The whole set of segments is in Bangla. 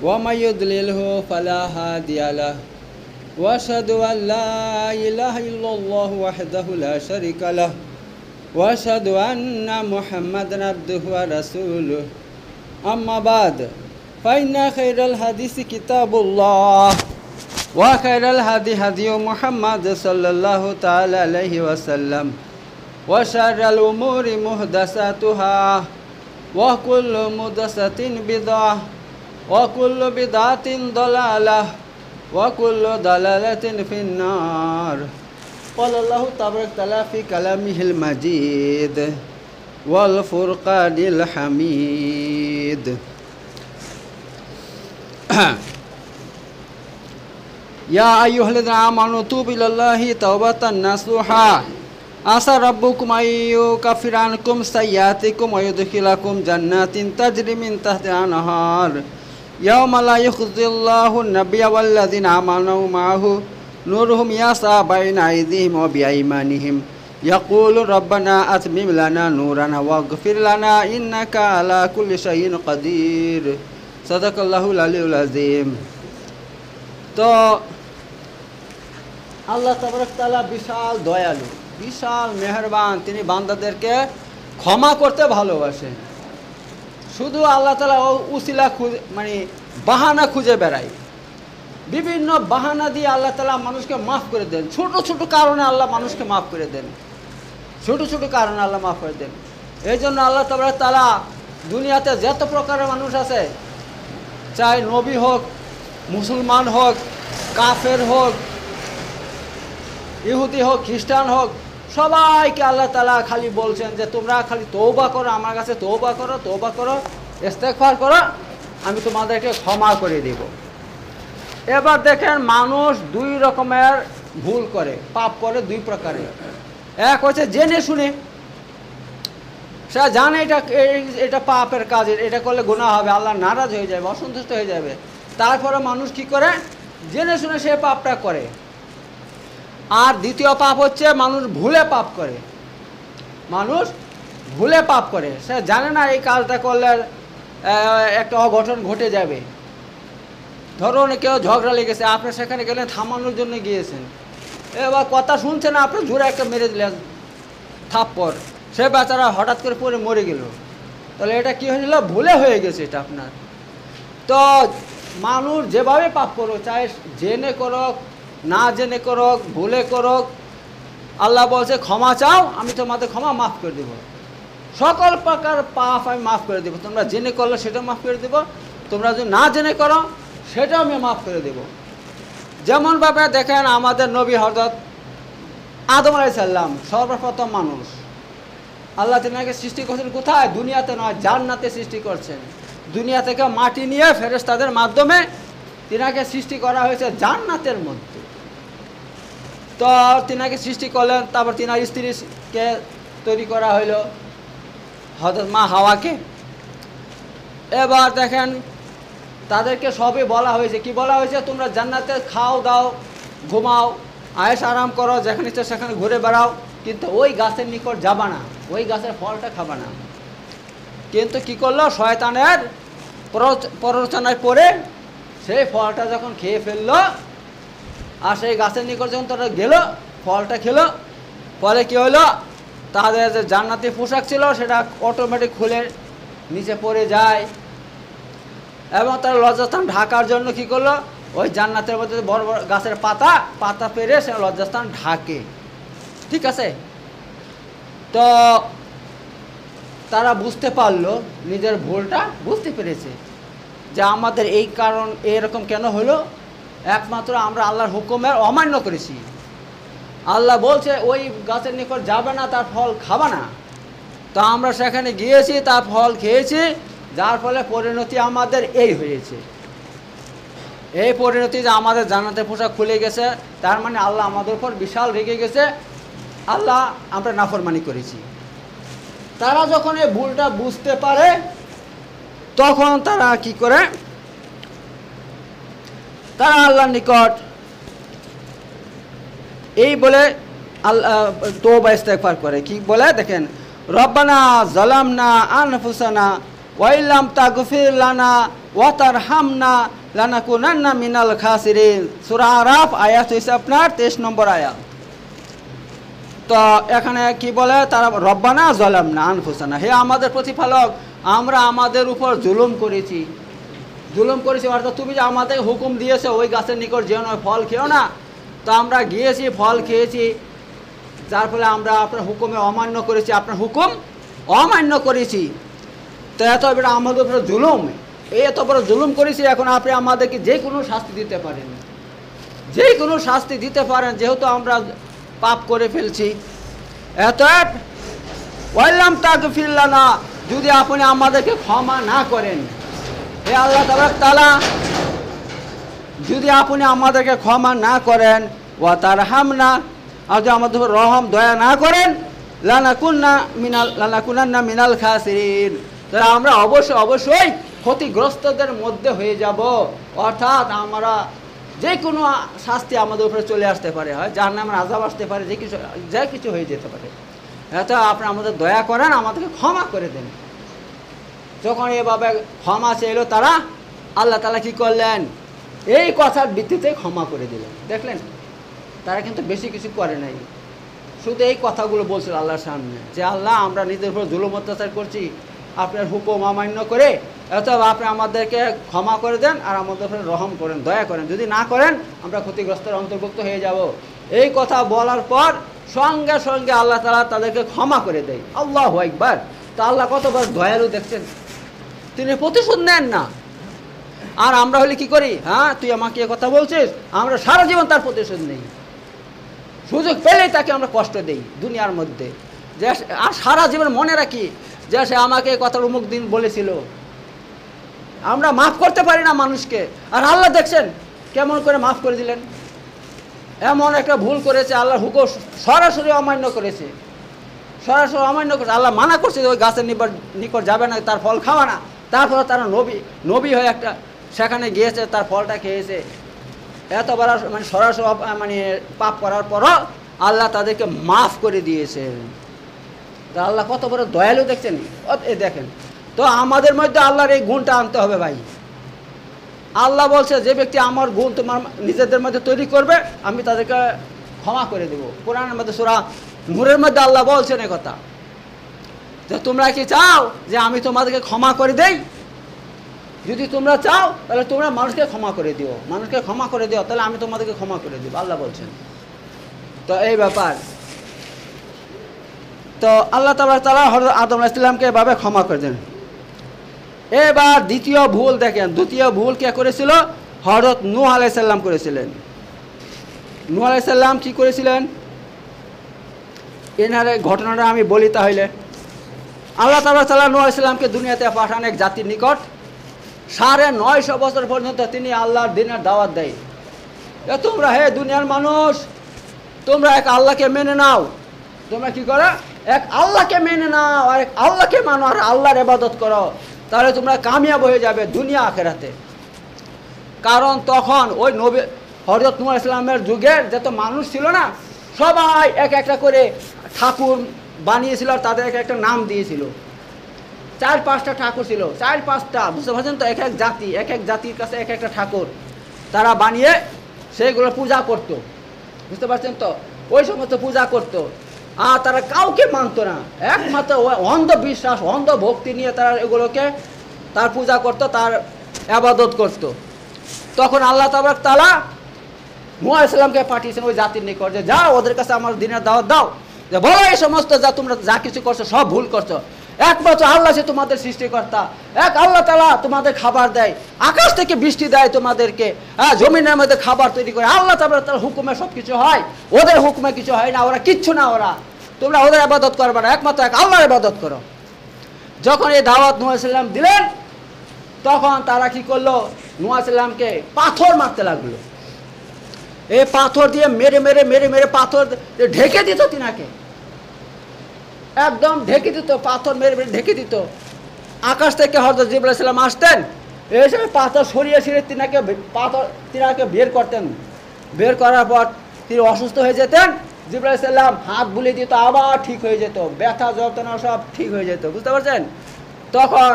ومن يضلله فلا هادي له وأشهد أن لا إله إلا الله وحده لا شريك له وأشهد أن محمدا عبده ورسوله أما بعد فإن خير الحديث كتاب الله وخير الهدي هدي محمد صلى الله تعالى عليه وسلم وشر الأمور محدثاتها وكل محدثة بدعة وكل بدعة ضلالة وكل ضلالة في النار قال الله تبارك وتعالى في كلامه المجيد والفرقان الحميد يا أيها الذين آمنوا توبوا إلى الله توبة نصوحا عسى ربكم أن يكفر عنكم سيئاتكم ويدخلكم جنات تجري من تحتها الأنهار يوم لا يخزي الله النبي والذين آمنوا معه نورهم يسعى بين أيديهم وبأيمانهم يقول ربنا أتمم لنا نورنا واغفر لنا إنك على كل شيء قدير صدق الله العلي العظيم তো আল্লাহ তাবারক তাআলা বিশাল দয়ালু বিশাল মেহেরবান তিনি বান্দাদেরকে ক্ষমা করতে ভালোবাসেন শুধু আল্লাহ তাআলা উসিলা খুঁজে মানে বাহানা খুঁজে বেড়ায় বিভিন্ন বাহানা দিয়ে আল্লাহ তাআলা মানুষকে মাফ করে দেন ছোট ছোট কারণে আল্লাহ মানুষকে মাফ করে দেন ছোট ছোট কারণে আল্লাহ মাফ করে দেন এই জন্য আল্লাহ তাবারক তাআলা দুনিয়াতে যত প্রকারের মানুষ আছে চাই নবী হোক মুসলমান হোক কাফের হোক ইহুদি হোক খ্রিস্টান হোক সবাইকে আল্লাহ তাআলা খালি বলছেন যে তোমরা খালি তওবা করো আমার কাছে তওবা করো ইস্তেগফার করো আমি তোমাদেরকে ক্ষমা করে দেব এবার দেখেন মানুষ দুই রকমের ভুল করে পাপ করে দুই প্রকারের এক হচ্ছে জেনে শুনে সে জানে এটা পাপের কাজ এটা করলে গুনাহ হবে আল্লাহ নারাজ হয়ে যাবে অসন্তুষ্ট হয়ে যাবে তারপরে মানুষ কি করে জেনে শুনে সে পাপটা করে আর দ্বিতীয় পাপ হচ্ছে মানুষ ভুলে পাপ করে সে জানে না এই কাজটা করলে একটা অঘটন ঘটে যাবে ধরুন কেউ ঝগড়া লেগেছে আপনি সেখানে গেলেন থামানোর জন্য গিয়েছেন এবার কথা শুনছে না আপনি জোরে একটা মেরে দিলেন থাপ্পড় সে বেচারা হঠাৎ করে পড়ে মরে গেল তাহলে এটা কী হয়েছিল ভুলে হয়ে গেছে এটা আপনার তো মানুষ যেভাবে পাপ করুক চাই জেনে করুক না জেনে করুক ভুলে করুক আল্লাহ বলছে ক্ষমা চাও আমি তোমাদের ক্ষমা মাফ করে দেব সকল প্রকার পাপ আমি মাফ করে দেব তোমরা জেনে করলে সেটা মাফ করে দেব তোমরা যদি না জেনে করো সেটাও আমি মাফ করে দেব যেমনভাবে দেখেন আমাদের নবী হযরত আদম আলাইহিস সালাম সর্বপ্রথম মানুষ আল্লাহ তিনাকে সৃষ্টি করছেন কোথায় দুনিয়াতে নয় জান্নাতে সৃষ্টি করছেন দুনিয়া থেকে মাটি নিয়ে ফেরেশতাদের মাধ্যমে তিনাকে সৃষ্টি করা হয়েছে জান্নাতের মধ্যে তো তিনাকে সৃষ্টি করলেন তারপর তিনার স্ত্রীকে তৈরি করা হইলো হযরত মা হাওয়াকে এবার দেখেন তাদেরকে সবই বলা হয়েছে কি বলা হয়েছে তোমরা জান্নাতে খাও দাও ঘুমাও আয়েশ আরাম করো যেখানে ইচ্ছা সেখানে ঘুরে বেড়াও কিন্তু ওই গাছের নিকট যাবা না ওই গাছের ফলটা খাবা না কিন্তু কি করলো শয়তানের প্ররোচনায় পড়ে সেই ফলটা যখন খেয়ে ফেললো আর সেই গাছের নিকট যখন তারা গেল ফলটা খেলো ফলে কী হলো তাদের যে জান্নাতি পোশাক ছিল সেটা অটোমেটিক খুলে নিচে পড়ে যায় এবং তারা লজ্জাস্থান ঢাকার জন্য কি করলো ওই জান্নাতের মধ্যে বড় বড় গাছের পাতা পেরে সে লজ্জাস্থান ঢাকে ঠিক আছে তো তারা বুঝতে পারলো নিজের ভুলটা বুঝতে পেরেছে যে আমাদের এই কারণ এরকম কেন হলো একমাত্র আমরা আল্লাহর হুকুমের অমান্য করেছি আল্লাহ বলছে ওই গাছের নিকট যাবে না তার ফল খাবা না তো আমরা সেখানে গিয়েছি তার ফল খেয়েছি যার ফলে পরিণতি আমাদের এই হয়েছে এই পরিণতি যে আমাদের জান্নাতের পোশাক খুলে গেছে তার মানে আল্লাহ আমাদের উপর বিশাল রেগে গেছে আল্লাহ আমরা নাফরমানি করেছি তারা যখন এই ভুলটা বুঝতে পারে তখন তারা কি করে তারা আল্লাহর নিকট এই বলে तौबा इस्तिगफार करे कि बोले देखें रब्बाना ज़लमना अनफुसना व इल्लम तगफिर लना ওয়া তারহামনা লানাকুনান্না মিনাল খাসিরিন। সূরা আরাফ আয়াত হইছে আপনার 23 নম্বর আয়াত। তো এখানে কি বলে তারা, রব্বানা যালামনা আনফুসানা, হে আমাদের প্রতিপালক আমরা আমাদের উপর জুলুম করেছি অর্থাৎ তুমি যে আমাদের হুকুম দিয়েছো ওই গাছের নিকট যেও না, ফল খেও না, তো আমরা গিয়েছি ফল খেয়েছি, যার ফলে আমরা আপনার হুকুমে অমান্য করেছি, আপনার হুকুম অমান্য করেছি। তো এত বড় আমাদের উপরে জুলুম, এত বড় জুলুম করেছি, এখন আপনি আমাদেরকে যে কোনো শাস্তি দিতে পারেন, যে কোনো শাস্তি দিতে পারেন, যেহেতু আমরা পাপ করে ফেলছি। এত ওয়াইলাম তাগফির লানা, যদি আপনি আমাদেরকে ক্ষমা না করেন, হে আল্লাহ তাআলা যদি আপনি আমাদেরকে ক্ষমা না করেন, ওয়া তারহামনা, আর যদি আমাদের উপর রহম দয়া না করেন, লানাকুনান্না মিনাল খাসিরিন, তাহলে আমরা অবশ্যই ক্ষতিগ্রস্তদের মধ্যে হয়ে যাব। অর্থাৎ আমরা যে কোনো শাস্তি আমাদের উপরে চলে আসতে পারে, হয় জাহান্নামের আযাব আসতে পারে, যে কিছু হয়ে যেতে পারে। এত আপনি আমাদের দয়া করেন, আমাদেরকে ক্ষমা করে দেন। যখন এভাবে ক্ষমা চাইল তারা, আল্লাহ তাআলা কি করলেন, এই কথার ভিত্তিতে ক্ষমা করে দিলেন। দেখলেন, তারা কিন্তু বেশি কিছু করে নাই, শুধু এই কথাগুলো বলছিল আল্লাহর সামনে যে আল্লাহ আমরা নিজের উপর জুলুম অত্যাচার করছি, আপনার হুকুম অমান্য করে, অথবা আপনি আমাদেরকে ক্ষমা করে দেন আর আমাদের উপরে রহম করেন, দয়া করেন, যদি না করেন আমরা ক্ষতিগ্রস্তের অন্তর্ভুক্ত হয়ে যাব। এই কথা বলার পর সঙ্গে সঙ্গে আল্লাহ তাআলা তাদেরকে ক্ষমা করে দেয়। আল্লাহু আকবার। তা আল্লাহ কত বড় দয়ালু দেখছেন, তিনি প্রতিশোধ নেন না। আর আমরা হলে কি করি, হ্যাঁ তুই আমাকে এ কথা বলছিস, আমরা সারা জীবন তার প্রতিশোধ নেই, সুযোগ পেলেই তাকে আমরা কষ্ট দেই দুনিয়ার মধ্যে, যে আর সারা জীবন মনে রাখি যে সে আমাকে এই কথার অমুক দিন বলেছিল। আমরা মাফ করতে পারি না মানুষকে, আর আল্লাহ দেখছেন কেমন করে মাফ করে দিলেন। এমন একটা ভুল করেছে, আল্লাহর হুকুম সরাসরি অমান্য করেছে, আল্লাহ মানা করছে যে ওই গাছের নিকট যাবে না, তার ফল খাওয়া না। তারপরে তারা নবী হয়ে একটা সেখানে গিয়েছে, তার ফলটা খেয়েছে। এত বড় মানে সরাসরি মানে পাপ করার পরও আল্লাহ তাদেরকে মাফ করে দিয়েছেন। তা আল্লাহ কত বড় দয়ালু দেখছেন, দেখেন। তো আমাদের মধ্যে আল্লাহর এই গুণটা আনতে হবে ভাই। আল্লাহ বলছে যে ব্যক্তি আমার গুণ তোমার নিজেদের মধ্যে তৈরি করবে, আমি তাদেরকে ক্ষমা করে দেব। কোরআনের মধ্যে সূরা নূরের মধ্যে আল্লাহ বলছেন এই কথা, যে তোমরা কি চাও যে আমি তোমাদেরকে ক্ষমা করে দেই? যদি তোমরা চাও তাহলে তোমরা মানুষকে ক্ষমা করে দিও, তাহলে আমি তোমাদেরকে ক্ষমা করে দিব, আল্লাহ বলছেন। তো এই ব্যাপার। তো আল্লাহ তাআলা হযরত আদম আলাইহিস সালামকে এভাবে ক্ষমা করে দেন। এবার দ্বিতীয় ভুল দেখেন, দ্বিতীয় ভুল কে করেছিল? হযরত নূহ আলাইহিস সালাম করেছিলেন। নূহ আলাইহিস সালাম কি করেছিলেন, এনার ঘটনাটা আমি বলি তাহলে। আল্লাহ তাআলা নূহ আলাইহিস সালামকে দুনিয়াতে পাঠান এক জাতির নিকট। 950 বছর পর্যন্ত তিনি আল্লাহর দ্বীনের দাওয়াত দেয়। তোমরা হে দুনিয়ার মানুষ, তোমরা এক আল্লাহকে মেনে নাও। তোমরা কি করো? এক আল্লাহকে মেনে নাও, আর এক আল্লাহকে মানো, আর আল্লাহর ইবাদত করো, তাহলে তোমরা কামিয়াব হয়ে যাবে দুনিয়া আখিরাতে। কারণ তখন ওই নবী হযরত নূহ আলাইহিস সালামের যুগের যত মানুষ ছিল না, সবাই এক একটা করে ঠাকুর বানিয়েছিল, আর তাদের এক একটা নাম দিয়েছিল। 4-5টা ঠাকুর ছিল, 4-5টা, বুঝতে পারছেন তো? এক এক জাতির কাছে এক একটা ঠাকুর তারা বানিয়ে সেইগুলো পূজা করত, বুঝতে পারছেন তো? ওই সমস্ত পূজা করত, আর তারা কাউকে মানত না, একমাত্র অন্ধবিশ্বাস, অন্ধ ভক্তি নিয়ে তারা এগুলোকে তার পূজা করত, তার ইবাদত করত। তখন আল্লাহ তাআলা নূহ আলাইহিস সালামকে পাঠিয়েছেন ওই জাতির নিকট, যে যাও ওদের কাছে আমার দ্বীনের দাওয়াত দাও, যে বলো এই সমস্ত যা তোমরা যা কিছু করছো সব ভুল করছো, একমাত্র আল্লাহ সে তোমাদের সৃষ্টিকর্তা, এক আল্লাহ তাআলা তোমাদের খাবার দেয়, আকাশ থেকে বৃষ্টি দেয় তোমাদেরকে, জমিনের মধ্যে খাবার তৈরি করে, আল্লাহ তাআলার হুকুমে সব কিছু হয়, ওদের হুকুমে কিছু হয় না, ওরা কিচ্ছু না, তোমরা ওদের ইবাদত করবে না, একমাত্র এক আল্লাহর ইবাদত করো। যখন এই দাওয়াত নূহ আলাইহিস সালাম দিলেন, তখন তারা কি করলো? নূহ আলাইহিস সালামকে পাথর মারতে লাগলো। এই পাথর দিয়ে মেরে পাথর ঢেকে দিত, তিনাকে একদম ঢেকে দিত, পাথর মেরে ঢেকে দিত। আকাশ থেকে হযরত জিবরাইল আলাইহিস সালাম আসতেন, এই সময় পাথর সরিয়ে তিনাকে বের করতেন। বের করার পর তিনি অসুস্থ হয়ে যেতেন, জিবরাইল আলাইহিস সালাম হাত বুলিয়ে দিত, আবার ঠিক হয়ে যেত, ব্যথা যন্ত্রণা সব ঠিক হয়ে যেত, বুঝতে পারছেন? তখন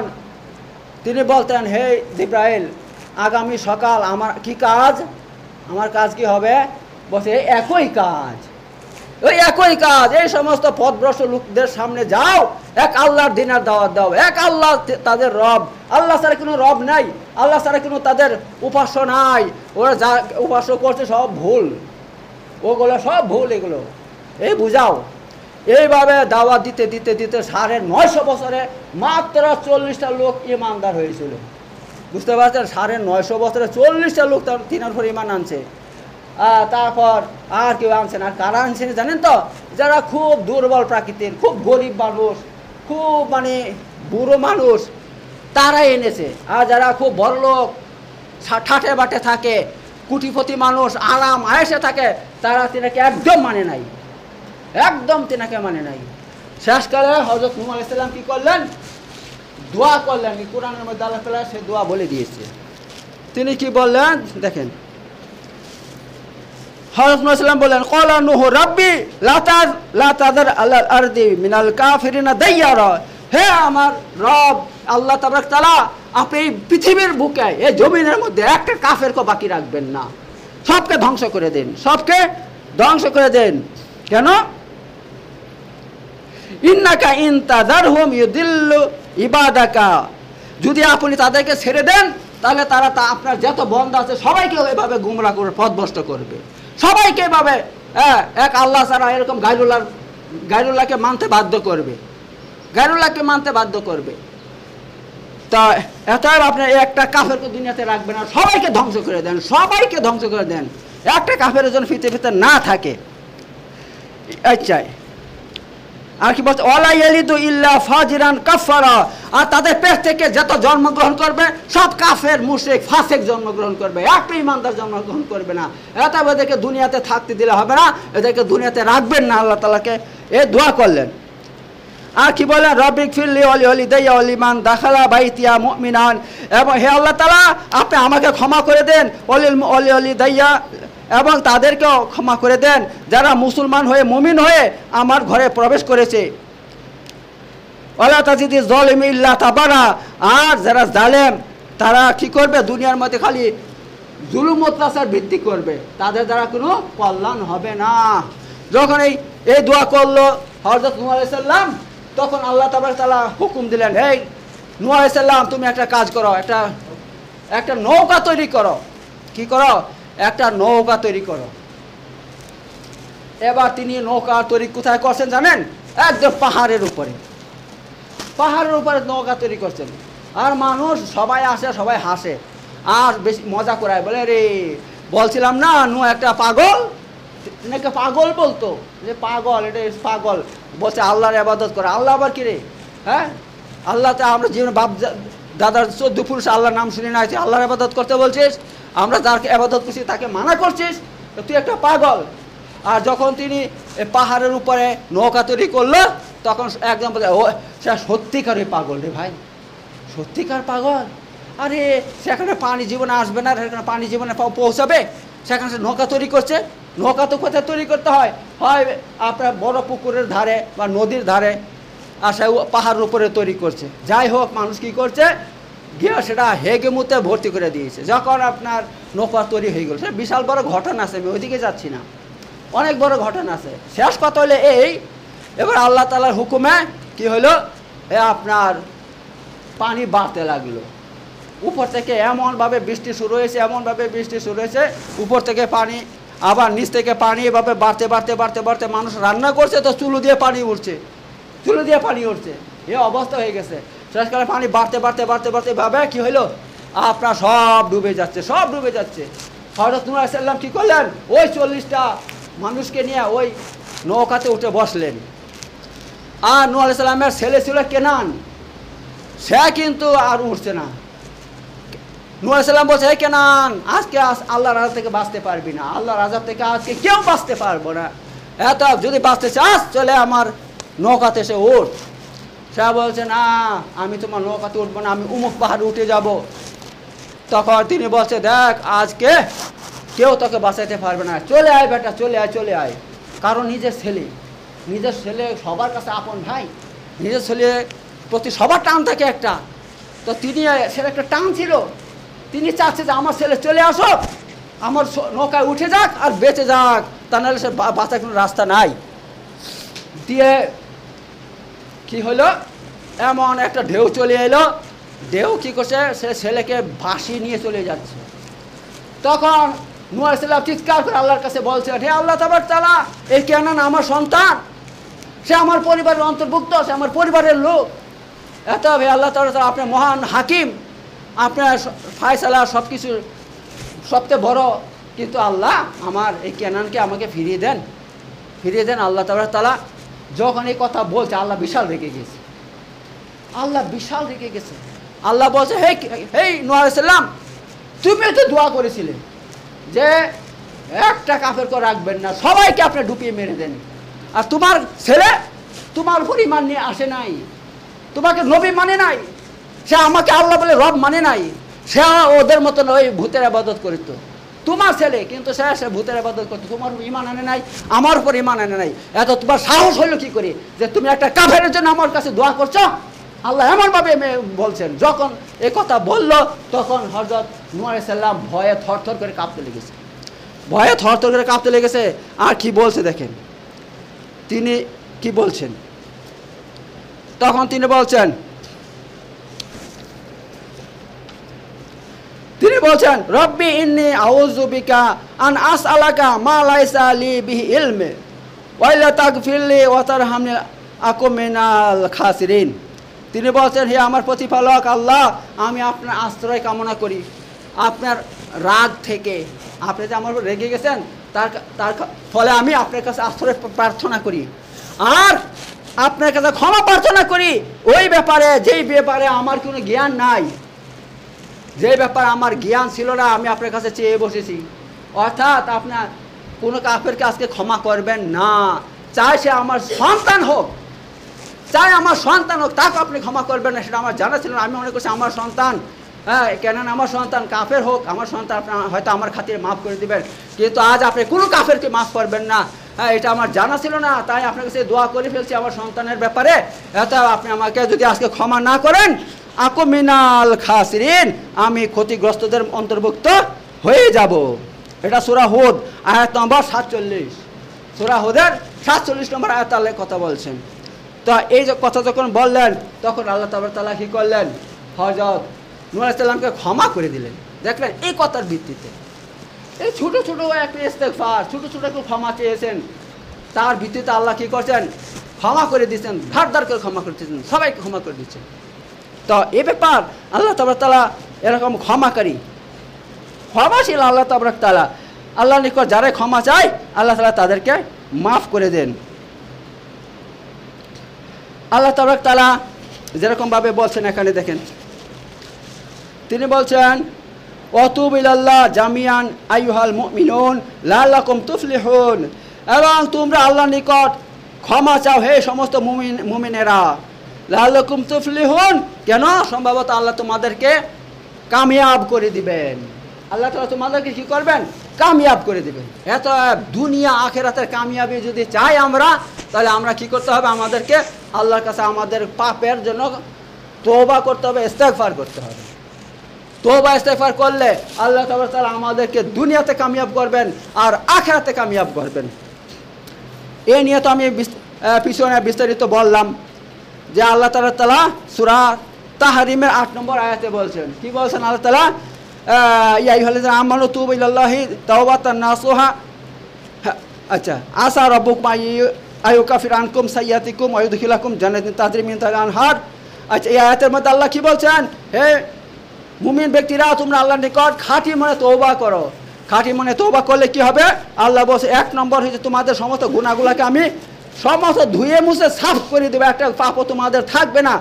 তিনি বলতেন, হে জিব্রাইল, আগামী সকাল আমার কি কাজ, আমার কাজ কি হবে? বলছে একই কাজ, ওই একই কাজ, এই সমস্ত পথভ্রষ্ট লোকদের সামনে যাও, এক আল্লাহর দিনের দাওয়াত দাও, এক আল্লাহ তাদের রব, আল্লাহ ছাড়া কোনো রব নাই, আল্লাহ ছাড়া কোনো তাদের উপাস্য নাই, ওরা যা উপাস্য করছে সব ভুল, ওগুলো সব ভুল, এগুলো এই বুঝাও। এইভাবে দাওয়াত দিতে দিতে দিতে 950 বছরে মাত্র 40টা লোক ইমানদার হয়েছিল। বুঝতে পারছেন, 950 বছরে 40টা লোক তিনার উপর ইমান আনছে। তারপর আর কেউ আনছেন, আর কারা আনছেন জানেন তো? যারা খুব দুর্বল প্রকৃতির, খুব গরিব মানুষ, খুব মানে বুড়ো মানুষ, তারাই এনেছে। আর যারা খুব বড় লোক, ঠাটে বাটে থাকে, কুটিপতি মানুষ, আরাম আয়েসে থাকে, তারা তিনাকে একদম মানে নাই, একদম তিনাকে মানে নাই। শেষকালে হযরত নূহ আলাইহিস সালাম কি করলেন? দোয়া করলেন। কোরআনের মধ্যে আল্লাহ তাআলা সে দোয়া বলে দিয়েছে। তিনি কি বললেন দেখেন, হযরত নূহ আলাইহিস সালাম বললেন, ক্বালা নূহ রাব্বি লা তাযার আলাল আরদি মিনাল কাফিরিনা দাইয়ারা। হে আমার রব আল্লাহ তাবারক তাআলা, আপনি এই পৃথিবীর বুকে, এই জমিনের মধ্যে একটা কাফেরকে বাকি রাখবেন না, সবকে ধ্বংস করে দেন, সবকে ধ্বংস করে দেন। কেন? ইন্নাকা ইন তাযারহুম ইউদিল্লু ইবাদাকা, যদি আপনি তাদেরকে ছেড়ে দেন তাহলে তারা আপনার যত বান্দা আছে সবাইকে এভাবে গুমরাহ করে পথভ্রষ্ট করবে, সবাইকে এভাবে এক আল্লাহ ছাড়া এরকম গায়রুল্লাহকে মানতে বাধ্য করবে, গায়রুল্লাহকে মানতে বাধ্য করবে। তা এতএব আপনি একটা কাফেরকে দুনিয়াতে রাখবেন না, সবাইকে ধ্বংস করে দেন, সবাইকে ধ্বংস করে দেন, একটা কাফের যেন পৃথিবীতে না থাকে। আচ্ছা, আর কি বলছে, ওয়ালা ইয়ালিদু ইল্লা ফাজিরান কাফারা, আর তাদের পেট থেকে যত জন্মগ্রহণ করবে সব কাফের, মুশরিক, ফাসিক জন্মগ্রহণ করবে, একটা ইমানদার জন্মগ্রহণ করবে না। এটা এদেরকে দুনিয়াতে থাকতে দিলে হবে না, এদেরকে দুনিয়াতে রাখবেন না। আল্লাহ তাআলাকে এই দোয়া করলেন। আর কি বলেন, রব্বিক ফিরলি ওয়ালি ওয়ালিদাইয়া ওয়ালিমান দাখালা বাইতিয়া মুমিনান, এবং হে আল্লাহ তাআলা আপনি আমাকে ক্ষমা করে দেন, ওয়ালি ওয়ালিদাইয়া, এবং তাদেরকেও ক্ষমা করে দেন যারা মুসলমান হয়ে মুমিন হয়ে আমার ঘরে প্রবেশ করেছে। ওয়ালা তাজিদি যালিমি ইল্লা তাবারা, আর যারা জালেম তারা কি করবে, দুনিয়ার মধ্যে খালি জুলুম অত্যাচার বৃদ্ধি করবে, তাদের দ্বারা কোনো কল্যাণ হবে না। যখন এই দোয়া করলো হযরত নূহ আলাইহিস সালাম, তখন আল্লাহ তাবারক তাআলা হুকুম দিলেন, এই নূহ আলাইহিস সালাম তুমি একটা কাজ করো, একটা নৌকা তৈরি করো। কি করো? একটা নৌকা তৈরি করো। এবার তিনি নৌকা তৈরি কোথায় করছেন জানেন? একদম পাহাড়ের উপরে, পাহাড়ের উপরে নৌকা তৈরি করছেন। আর মানুষ সবাই আসে, সবাই হাসে, আর বেশি মজা করায়, বলে রে বলছিলাম না নূহ একটা পাগল, নাকি পাগল বলতো, যে পাগল, এটা পাগল, বলছে আল্লাহর ইবাদত করে। আল্লাহ আবার কি রে? হ্যাঁ, আল্লাহ তো আমরা জীবনে বাপ দাদার 14 পুরুষ আল্লাহর নাম শুনে না, আল্লাহর ইবাদত করতে বলছিস, আমরা যাকে ইবাদত করছি তাকে মানা করছিস, তুই একটা পাগল। আর যখন তিনি পাহাড়ের উপরে নৌকা তৈরি করলো, তখন একদম বলে, ও সে সত্যিকারই পাগল রে ভাই, সত্যিকার পাগল। আরে সেখানে পানি জীবনে আসবে না, সেখানে পানি জীবনে পৌঁছাবে, সেখানে সে নৌকা তৈরি করছে। নৌকা তো কোথায় তৈরি করতে হয়? হয় আপনার বড় পুকুরের ধারে বা নদীর ধারে, আর সে পাহাড়ের উপরে তৈরি করছে। যাই হোক, মানুষ কী করছে, গিয়ে সেটা হেগে মুতে ভর্তি করে দিয়েছে। যখন আপনার নৌকা তৈরি হয়ে গেল, সে বিশাল বড় ঘটনা আছে, আমি ওইদিকে যাচ্ছি না, অনেক বড় ঘটনা আছে। শেষ কথা হলে এই, এবার আল্লাহ তাআলার হুকুমে কি হলো, আপনার পানি বাড়তে লাগলো। উপর থেকে এমনভাবে বৃষ্টি শুরু হয়েছে, এমনভাবে বৃষ্টি শুরু হয়েছে, উপর থেকে পানি, আবার নিচ থেকে পানি, এভাবে বাড়তে বাড়তে বাড়তে বাড়তে মানুষ রান্না করছে তো চুলো দিয়ে পানি উঠছে, চুলো দিয়ে পানি উঠছে, এ অবস্থা হয়ে গেছে। শেষকালে পানি বাড়তে বাড়তে বাড়তে বাড়তে ভাবে কি হইলো, আপনার সব ডুবে যাচ্ছে, সব ডুবে যাচ্ছে। হযরত নূহ আলাইহিস সালাম কি করলেন, ওই 40টা মানুষকে নিয়ে ওই নৌকাতে উঠে বসলেন। আর নূহ আলাইহিস সালামের ছেলে ছিল কেনান, সে কিন্তু আর উঠছে না। নূহ আলাইহিস সালাম বলছে, হে কেনান, আজকে আল্লাহর আযাব থেকে বাঁচতে পারবি না, আল্লাহর আযাব থেকে আজকে কেউ বাঁচতে পারবো না, এত যদি বাঁচতে চাস চলে আমার নৌকাতে এসে উঠ। সে বলছে, না আমি তোমার নৌকাতে উঠবো না, আমি উমুক পাহাড়ে উঠে যাব। তখন তিনি বলছে, দেখ আজকে কেউ তোকে বাঁচাইতে পারবে না, চলে আয় বেটা, চলে আয়, চলে আয়। কারণ নিজের ছেলে সবার কাছে আপন ভাই, নিজের ছেলে প্রতি সবার টান থাকে একটা, তো তিনি সেটা একটা টান ছিল, তিনি চাচ্ছে যে আমার ছেলে চলে আসো, আমার নৌকায় উঠে যাক আর বেঁচে যাক, তা নাহলে সে বাঁচার কোনো রাস্তা নাই। দিয়ে কি হলো, এমন একটা ঢেউ চলে এলো, ঢেউ কি করছে, সে ছেলেকে ভাসিয়ে নিয়ে চলে যাচ্ছে। তখন নূহ আলাইহিস সালাম চিৎকার করে আল্লাহর কাছে বলছে, হে আল্লাহ তাবারক তাআলা, এই কেনান আমার সন্তান, সে আমার পরিবারের অন্তর্ভুক্ত, সে আমার পরিবারের লোক। এত হে আল্লাহ তাবারক তাআলা, আপনি মহান হাকিম, আপনার ফায়সালা সব কিছু সবচেয়ে বড়, কিন্তু আল্লাহ আমার এই কেনানকে আমাকে ফিরিয়ে দেন, ফিরিয়ে দেন। আল্লাহ তাবারক তাআলা যখন এই কথা বলছে, আল্লাহ বিশাল রেগে গেছে, আল্লাহ বিশাল রেগে গেছে। আল্লাহ বলছে, হে নূহ আলাইহিস সালাম, তুমি তো দোয়া করেছিলে যে একটা কাফেরকে রাখবেন না, সবাইকে আপনি ডুবিয়ে মেরে দেন, আর তোমার ছেলে তোমার উপর ঈমান নিয়ে আসে নাই, তোমাকে নবী মানে নাই, সে আমাকে আল্লাহ বলে রব মানে নাই, সে ওদের মতন ওই ভূতের ইবাদত করিত। তোমার ছেলে কিন্তু সে ভূতের ইবাদত করতো, তোমার উপর ঈমান আনে নাই, আমার উপর ঈমান আনে নাই। এত তোমার সাহস হইল কি করে যে তুমি একটা কাফেরের জন্য আমার কাছে দোয়া করছো? আল্লাহ এমনভাবে বলছেন। যখন এ কথা বলল, তখন হযরত নূহ আলাইহিস সালাম ভয়ে থরথর করে কাঁপতে লেগেছে, ভয়ে থরথর করে কাঁপতে লেগেছে। আর কি বলছে দেখেন, তিনি কি বলছেন, তখন তিনি বলছেন, রব্বি ইন্নী আউযু বিকা আন আসআলাকা মা লাইসা লি বিহি ইলম ওয়া ইল্লা তাগফিরলি ওয়া তারহামনি আকুম মিনাল খাসিরিন। তিনি বলছেন, হে আমার প্রতিপালক আল্লাহ, আমি আপনার আশ্রয় কামনা করি আপনার রাগ থেকে। আপনি যে আমার উপর রেগে গেছেন, তার ফলে আমি আপনার কাছে আশ্রয় প্রার্থনা করি, আর আপনার কাছে ক্ষমা প্রার্থনা করি ওই ব্যাপারে যেই ব্যাপারে আমার কোনো জ্ঞান নাই, যে ব্যাপারে আমার জ্ঞান ছিল না, আমি আপনার কাছে চেয়ে বসেছি। অর্থাৎ আপনার কোনো কাফেরকে আজকে ক্ষমা করবেন না, চাই সে আমার সন্তান হোক, চাই আমার সন্তান হোক, তাকে আপনি ক্ষমা করবেন না, সেটা আমার জানা ছিল না। আমি মনে করছি আমার সন্তান, হ্যাঁ কেন আমার সন্তান কাফের হোক, আমার সন্তান আপনি হয়তো আমার খাতিরে মাফ করে দেবেন, কিন্তু আজ আপনি কোনো কাফেরকে মাফ করবেন না, হ্যাঁ এটা আমার জানা ছিল না, তাই আপনার কাছে দোয়া করে ফেলছি আমার সন্তানের ব্যাপারে। এত আপনি আমাকে যদি আজকে ক্ষমা না করেন, আকুম মিনাল খাসিরিন, আমি ক্ষতিগ্রস্তদের অন্তর্ভুক্ত হয়ে যাব। এটা সূরা হুদ আয়াত নম্বর 47, সূরা হুদের 47 নম্বর আয়াত আল্লাহ কথা বলছেন। তো এই যে কথা যখন বললেন, তখন আল্লাহ তাআলা কি করলেন, হযরত নূহ আলাইহিস সালামকে ক্ষমা করে দিলেন। দেখলেন এই কথার ভিত্তিতে, এই ছোট ছোট একটা ইস্তেগফার, ছোট ছোট একটু ক্ষমা চেয়েছেন, তার ভিত্তিতে আল্লাহ কি করছেন, ক্ষমা করে দিচ্ছেন, ধার ধার করে ক্ষমা করে দিচ্ছেন, সবাইকে ক্ষমা করে দিচ্ছেন। তো এই ব্যাপার আল্লাহ তাআলা এরকম ক্ষমাকারী, ক্ষমাশীল আল্লাহ তাআলা। আল্লাহ নিকট যারা ক্ষমা চায়, আল্লাহ তাআলা তাদেরকে মাফ করে দেন। আল্লাহ তাআলা যেরকমভাবে বলছেন এখানে দেখেন, তিনি বলছেন, ওয়াতুবু ইলাল্লাহ জামিয়ান আইয়ুহাল মুমিনুন লাআল্লাকুম তুফলিহুন, এবং তোমরা আল্লাহর নিকট ক্ষমা চাও হে সমস্ত মুমিনেরা, লাআল্লাকুম তুফলিহুন, কেন? সম্ভবত আল্লাহ তোমাদেরকে কামিয়াব করে দিবেন। আল্লাহ তাআলা তোমাদেরকে কি করবেন, কামিয়াব করে দিবেন। এত দুনিয়া আখিরাতের কামিয়াবি যদি চাই আমরা, তাহলে আমরা কি করতে হবে, আমাদেরকে আল্লাহর কাছে আমাদের পাপের জন্য তওবা করতে হবে, ইস্তেগফার করতে হবে। তওবা ইস্তেগফার করলে আল্লাহ তাআলা আমাদেরকে দুনিয়াতে কামিয়াব করবেন আর আখিরাতে কামিয়াব করবেন। এ নিয়ে তো আমি পিছনে বিস্তারিত বললাম যে আল্লাহ তাআলা সূরা তাহরিমের 8 নম্বর আয়াতে বলছেন, কি বলছেন আল্লাহ তাআলা, ইয়া আইয়ুহাল্লাযীনা আমানু তুবু ইলাল্লাহি তাওবাতান নাসুহা, আচ্ছা, আসা রাব্বুকুম আইয়ুকাফির আনকুম সাইয়্যাতিকুম ওয়া ইউদখিলাকুম জান্নাতিন তাজরি মিন তাহতিহা আল-আনহার। আচ্ছা, এই আয়াতের মধ্যে আল্লাহ কি বলছেন, হে মুমিন ব্যক্তিরা, তোমরা আল্লাহর নিকট খাঁটি মনে তওবা করো। খাঁটি মনে তওবা করলে কি হবে, আল্লাহ বলছে 1 নম্বর হচ্ছে তোমাদের সমস্ত গুনাহগুলোকে আমি সমস্ত ধুয়ে মুছে সাফ করে দেবো, একটা পাপও তোমাদের থাকবে না।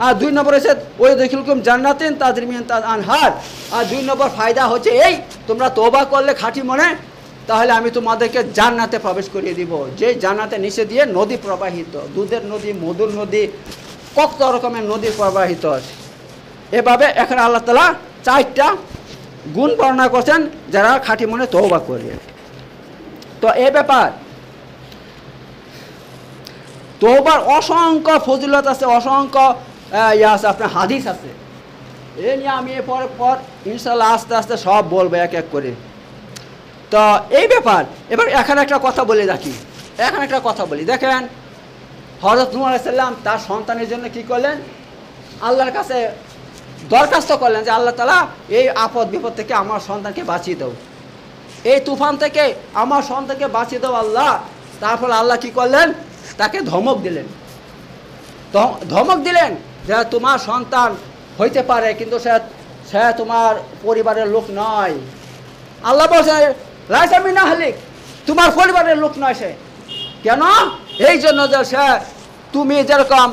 আর 2 নম্বর হচ্ছে ওই দেখিলকুম জান্নাতিন তাজরি মিন তাহতিহা আল-আনহার। আর 2 নম্বর ফায়দা হচ্ছে এই, তোমরা তওবা করলে খাঁটি মনে, তাহলে আমি তোমাদেরকে জান্নাতে প্রবেশ করিয়ে দিব, যে জান্নাতে নিচে দিয়ে নদী প্রবাহিত, দুধের নদী, মধুর নদী, কত রকমের নদী প্রবাহিত আছে। এভাবে এখানে আল্লাহ তাআলা 4টা গুণ বর্ণনা করছেন যারা খাঁটি মনে তওবা করে। তো এই ব্যাপার তওবার অসংখ্য ফজিলত আছে, অসংখ্য আছে, আপনার হাদিস আছে। এ নিয়ে আমি পর ইনশাল্লাহ আস্তে আস্তে সব বলবো এক এক করে। তো এই ব্যাপার। এবার এখানে একটা কথা বলে রাখি, এখানে একটা কথা বলি। দেখেন হযরত নূহ আলাইহিস সালাম তার সন্তানের জন্য কি করলেন, আল্লাহর কাছে দরখাস্ত করলেন যে আল্লাহ তাআলা এই আপদ বিপদ থেকে আমার সন্তানকে বাঁচিয়ে দাও, এই তুফান থেকে আমার সন্তানকে বাঁচিয়ে দাও আল্লাহ। তারপর আল্লাহ কি করলেন, তাকে ধমক দিলেন, ধমক দিলেন যে তোমার সন্তান হইতে পারে কিন্তু সে তোমার পরিবারের লোক নয়। আল্লাহ বলছে লাইসা মিন আহলিক, তোমার পরিবারের লোক নয় সে। কেন? এই জন্য যে সে, তুমি যেরকম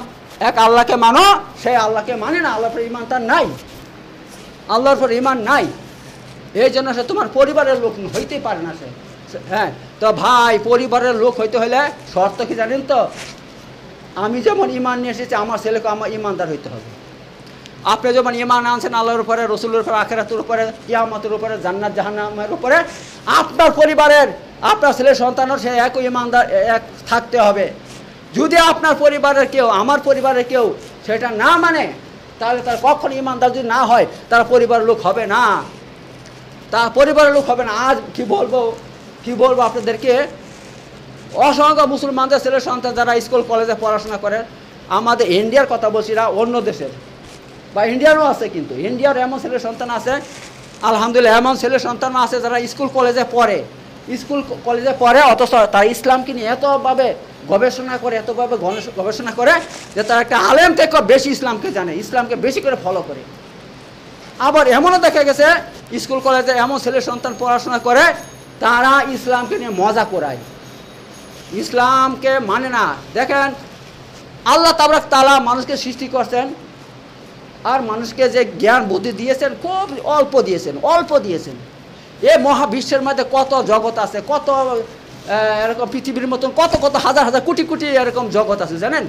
এক আল্লাহকে মানো, সে আল্লাহকে মানে না, আল্লাহর উপর ঈমান তার নাই, আল্লাহর উপর ঈমান নাই, এই জন্য সে তোমার পরিবারের লোক হইতে পারে না সে। হ্যাঁ, তো ভাই পরিবারের লোক হইতে হলে শর্ত কি জানেন তো? আমি যেমন ঈমান নিয়ে এসেছি আমার ছেলেকে আমার ঈমানদার হইতে হবে। আপনি যেমন ঈমান আনছেন আল্লাহর উপরে, রসুলের উপরে, আখিরাতের উপরে, কিয়ামতের উপরে, জান্নাত জাহান্নামের উপরে, আপনার পরিবারের আপনার ছেলে সন্তানের সে একই ঈমানদার এক থাকতে হবে। যদি আপনার পরিবারের কেউ, আমার পরিবারের কেউ সেটা না মানে, তাহলে তার কখনো ঈমানদার যদি না হয় তার পরিবারের লোক হবে না, তার পরিবারের লোক হবে না। আজ কি বলবো আপনাদেরকে, অসংখ্য মুসলমানদের ছেলে সন্তান যারা স্কুল কলেজে পড়াশোনা করে, আমাদের ইন্ডিয়ার কথা বলছি না, অন্য দেশের বা ইন্ডিয়ারও আছে, কিন্তু ইন্ডিয়ার এমন ছেলে সন্তান আছে আলহামদুলিল্লাহ, এমন ছেলে সন্তানও আছে যারা স্কুল কলেজে পড়ে, অথচ তার ইসলামকে নিয়ে এতভাবে গবেষণা করে যে তারা একটা আলেম থেকে বেশি ইসলামকে জানে, ইসলামকে বেশি করে ফলো করে। আবার এমনও দেখা গেছে স্কুল কলেজে এমন ছেলে সন্তান পড়াশোনা করে তারা ইসলামকে নিয়ে মজা করায়, ইসলামকে মানে না। দেখেন আল্লাহ তাবারক তাআলা মানুষকে সৃষ্টি করছেন, আর মানুষকে যে জ্ঞান বুদ্ধি দিয়েছেন খুব অল্প দিয়েছেন। এই মহাবিশ্বের মধ্যে কত জগৎ আছে, কত এরকম পৃথিবীর মতন কত হাজার হাজার কোটি কোটি এরকম জগৎ আছে জানেন।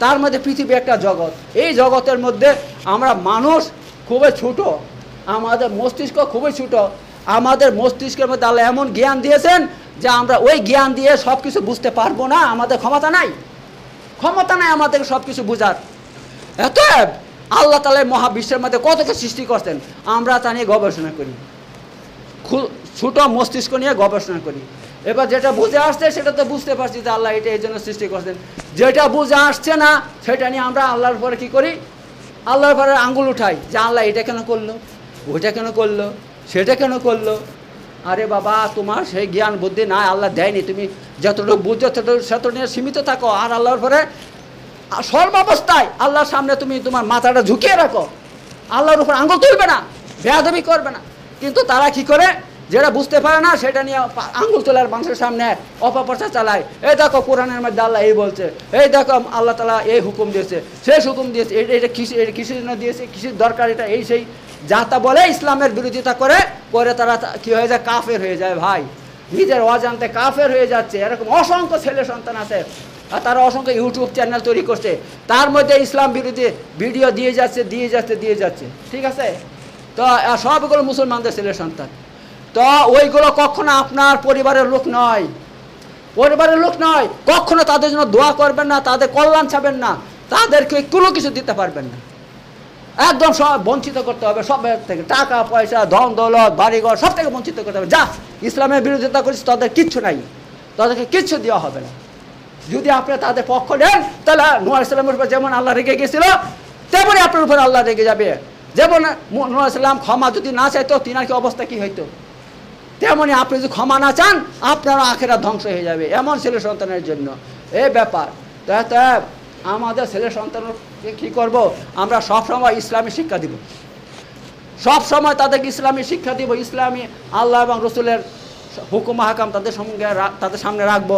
তার মধ্যে পৃথিবী একটা জগৎ, এই জগতের মধ্যে আমরা মানুষ খুবই ছোট, আমাদের মস্তিষ্ক খুবই ছোট। আমাদের মস্তিষ্কের মধ্যে আল্লাহ এমন জ্ঞান দিয়েছেন যে আমরা ওই জ্ঞান দিয়ে সব কিছু বুঝতে পারবো না, আমাদের ক্ষমতা নাই আমাদের সব কিছু বোঝার। অতএব আল্লাহ তাআলা মহাবিশ্বের মধ্যে কত কিছু সৃষ্টি করছেন, আমরা তা নিয়ে গবেষণা করি, ছোট মস্তিষ্ক নিয়ে গবেষণা করি। এবার যেটা বুঝে আসছে সেটা তো বুঝতে পারছি যে আল্লাহ এটা এই জন্য সৃষ্টি করছেন, যেটা বুঝে আসছে না সেটা নিয়ে আমরা আল্লাহর পরে কী করি, আল্লাহর পরে আঙ্গুল উঠাই যে আল্লাহ এটা কেন করলো, ওইটা কেন করলো, সেটা কেন করলো। আরে বাবা, তোমার সেই জ্ঞান বুদ্ধি না, আল্লাহ দেয়নি, তুমি যতটুকু বুঝছো ততটুকু নিয়ে সীমিত থাকো, আর আল্লাহর পরে সর্বাবস্থায় আল্লাহর সামনে তুমি তোমার মাথাটা ঝুঁকিয়ে রাখো, আল্লাহর উপর আঙ্গুল তুলবে না, বেয়াদবি করবে না। কিন্তু তারা কি করে, যেটা বুঝতে পারে না সেটা নিয়ে আঙ্গুল তোলার মানুষের সামনে অপপ্রচার চালায়। এই দেখো কোরআনের মধ্যে আল্লাহ এই বলছে, এই দেখো আল্লাহ তাআলা এই হুকুম দিয়েছে, শেষ হুকুম দিয়েছে, এটা কিসের জন্য দিয়েছে, কিসের দরকার, এটা এই সেই যা তা বলে ইসলামের বিরোধিতা করে তারা কি হয়ে যায়, কাফের হয়ে যায়। ভাই নিজের অজান্তে কাফের হয়ে যাচ্ছে। এরকম অসংখ্য ছেলে সন্তান আছে, আর তারা অসংখ্য ইউটিউব চ্যানেল তৈরি করছে, তার মধ্যে ইসলাম বিরোধী ভিডিও দিয়ে যাচ্ছে। ঠিক আছে, তো সবগুলো মুসলমানদের ছেলে সন্তান। তো ওইগুলো কখনো আপনার পরিবারের লোক নয়, কখনো তাদের জন্য দোয়া করবেন না, তাদের কল্যাণ চাবেন না, তাদেরকে কোনো কিছু দিতে পারবেন না, একদম সব বঞ্চিত করতে হবে, সব থেকে টাকা পয়সা ধন দৌলত বাড়িঘর সব থেকে বঞ্চিত করতে হবে। যা ইসলামের বিরোধিতা করিস তাদের কিচ্ছু নাই, তাদেরকে কিচ্ছু দেওয়া হবে না। যদি আপনি তাদের পক্ষ নেন তাহলে নূহ আলাইহিস সালামের উপর যেমন আল্লাহ রেগে গেছিল তেমনি আপনার উপর আল্লাহ রেগে যাবে। যেমন নূহ আলাইহিস সালাম ক্ষমা যদি না চাইতো তিনার কি অবস্থা কি হইতো, তেমনি আপনি যদি ক্ষমা না চান আপনারও আখেরাত ধ্বংস হয়ে যাবে, এমন ছেলে সন্তানের জন্য এই ব্যাপার। তো আমাদের ছেলে সন্তানকে কী করব, আমরা সবসময় ইসলামী শিক্ষা দিব, সবসময় তাদেরকে ইসলামী শিক্ষা দিব, ইসলামী আল্লাহ এবং রসুলের হুকুম হাকাম তাদের সামনে রাখবো।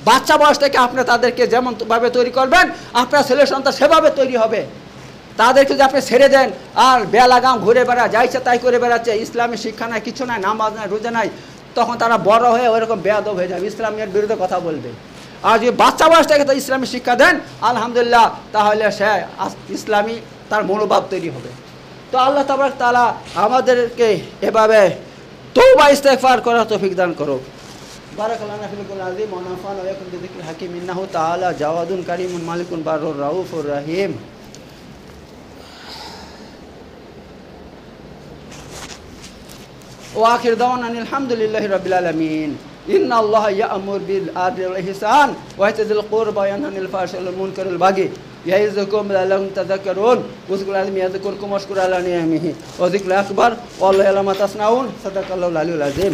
বাচ্চা বয়স থেকে আপনি তাদেরকে যেমনভাবে তৈরি করবেন আপনার ছেলে সন্তান সেভাবে তৈরি হবে। তাদেরকে যদি আপনি ছেড়ে দেন আর বেলাগাম ঘুরে বেড়া যাইছে তাই করে বেড়াচ্ছে, ইসলামী শিক্ষা নাই, কিছু নাই, নামাজ নাই, রোজা নাই, তখন তারা বড় হয়ে ওইরকম বেয়াদব হয়ে যাবে, ইসলামের বিরুদ্ধে কথা বলবে। আর যদি বাচ্চা বয়স থেকে তো ইসলামী শিক্ষা দেন আলহামদুলিল্লাহ, তাহলে সে ইসলামী তার মনোভাব তৈরি হবে। তো আল্লাহ তাবারক তাআলা আমাদেরকে এভাবে তওবা ইস্তেগফার করার তৌফিক দান করুক। বারাকাল্লাহু ফিকুল আযীম ওয়া নাফা'না ওয়া ইয়াকুম বিযিকরিল হাকীম ইন্নাহু তাআলা জাওয়াদুন কারীমুন মালিকুন বাররুর রাউফুর রহিম। ওয়া আখির দাওয়ানা আলহামদুলিল্লাহি রাব্বিল আলামিন। ইন্নাল্লাহা ইয়া'মুরু বিল আদলি ওয়াল ইহসান ওয়া ইতাযিল কুরবা ওয়া ইয়ানহা আনিল ফাহশাই ওয়াল মুনকারি ওয়াল বাগি ইয়াইযুকুম লাআল্লাকুম তাযাক্কারুন। ওয়াজকুরু আল্লাহ ইয়াযকুরকুম ওয়াশকুরু আলা নি'আমিহি ওয়া যিকরুল আকবার ওয়াল্লাহু ইয়া'লামু মা তাসনাউন। সাদাকাল্লাহুল আলিয়্যুল আযীম।